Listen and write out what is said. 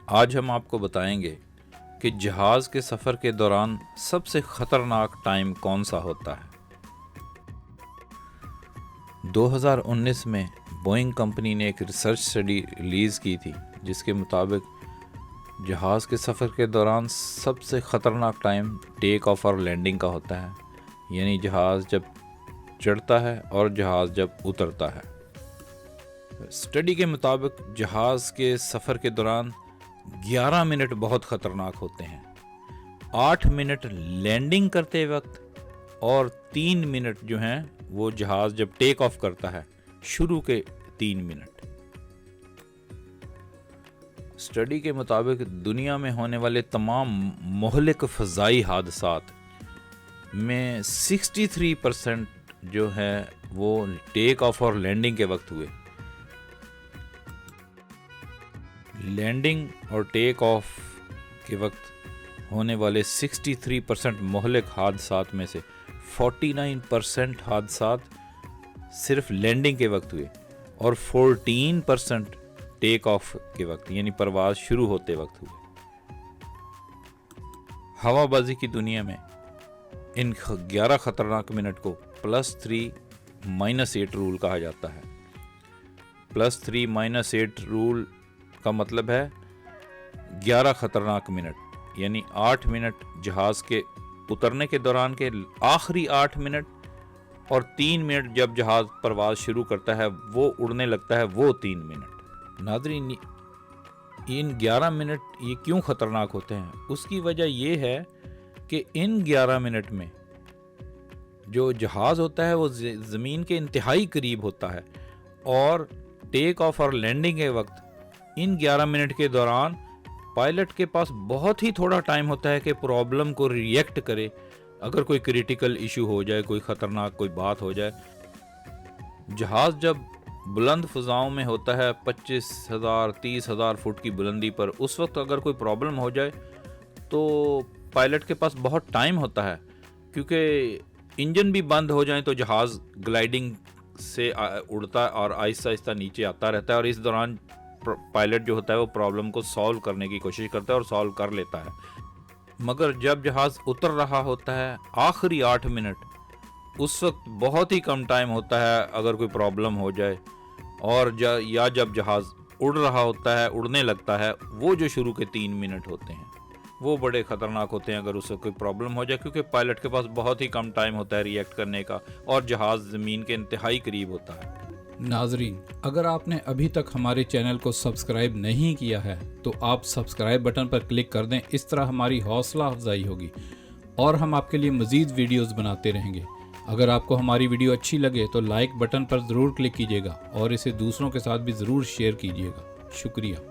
आज हम आपको बताएंगे कि जहाज़ के सफ़र के दौरान सबसे ख़तरनाक टाइम कौन सा होता है। 2019 में बोइंग कंपनी ने एक रिसर्च स्टडी रिलीज़ की थी जिसके मुताबिक जहाज़ के सफ़र के दौरान सबसे ख़तरनाक टाइम टेक ऑफ और लैंडिंग का होता है, यानी जहाज़ जब चढ़ता है और जहाज़ जब उतरता है। स्टडी के मुताबिक जहाज़ के सफ़र के दौरान 11 मिनट बहुत ख़तरनाक होते हैं, 8 मिनट लैंडिंग करते वक्त और 3 मिनट जो हैं वो जहाज़ जब टेक ऑफ करता है, शुरू के 3 मिनट। स्टडी के मुताबिक दुनिया में होने वाले तमाम मोहलिक फ़ज़ाई हादसात में 63% जो है वो टेक ऑफ और लैंडिंग के वक्त हुए। लैंडिंग और टेक ऑफ के वक्त होने वाले 63% मोहलिक हादसात में से 49% हादसात सिर्फ लैंडिंग के वक्त हुए और 14% टेक ऑफ के वक्त यानी परवाज़ शुरू होते वक्त हुए। हवाबाजी की दुनिया में इन 11 ख़तरनाक मिनट को +3-8 रूल कहा जाता है। +3-8 रूल का मतलब है 11 ख़तरनाक मिनट, यानी 8 मिनट जहाज़ के उतरने के दौरान के आखिरी 8 मिनट और 3 मिनट जब जहाज़ परवाज़ शुरू करता है वो उड़ने लगता है वो 3 मिनट। नाज़रीन, इन 11 मिनट ये क्यों ख़तरनाक होते हैं? उसकी वजह ये है कि इन 11 मिनट में जो जहाज़ होता है वो ज़मीन के इंतहाई करीब होता है और टेक ऑफ और लैंडिंग के वक्त इन 11 मिनट के दौरान पायलट के पास बहुत ही थोड़ा टाइम होता है कि प्रॉब्लम को रिएक्ट करे। अगर कोई क्रिटिकल इशू हो जाए, कोई ख़तरनाक कोई बात हो जाए, जहाज़ जब बुलंद फ़ज़ाओं में होता है 25,000-30,000 फुट की बुलंदी पर, उस वक्त अगर कोई प्रॉब्लम हो जाए तो पायलट के पास बहुत टाइम होता है, क्योंकि इंजन भी बंद हो जाए तो जहाज़ ग्लाइडिंग से उड़ता और आहिस्ता आहिस्ता नीचे आता रहता है और इस दौरान पायलट जो होता है वो प्रॉब्लम को सॉल्व करने की कोशिश करता है और सॉल्व कर लेता है। मगर जब जहाज़ उतर रहा होता है आखिरी 8 मिनट, उस वक्त बहुत ही कम टाइम होता है अगर कोई प्रॉब्लम हो जाए, और या जब जहाज़ उड़ रहा होता है, उड़ने लगता है, वो जो शुरू के 3 मिनट होते हैं वो बड़े ख़तरनाक होते हैं अगर उससे कोई प्रॉब्लम हो जाए, क्योंकि पायलट के पास बहुत ही कम टाइम होता है रिएक्ट करने का और जहाज़ ज़मीन के इंतहाई करीब होता है। नाजरीन, अगर आपने अभी तक हमारे चैनल को सब्सक्राइब नहीं किया है तो आप सब्सक्राइब बटन पर क्लिक कर दें। इस तरह हमारी हौसला अफजाई होगी और हम आपके लिए मज़ीद वीडियोस बनाते रहेंगे। अगर आपको हमारी वीडियो अच्छी लगे तो लाइक बटन पर ज़रूर क्लिक कीजिएगा और इसे दूसरों के साथ भी ज़रूर शेयर कीजिएगा। शुक्रिया।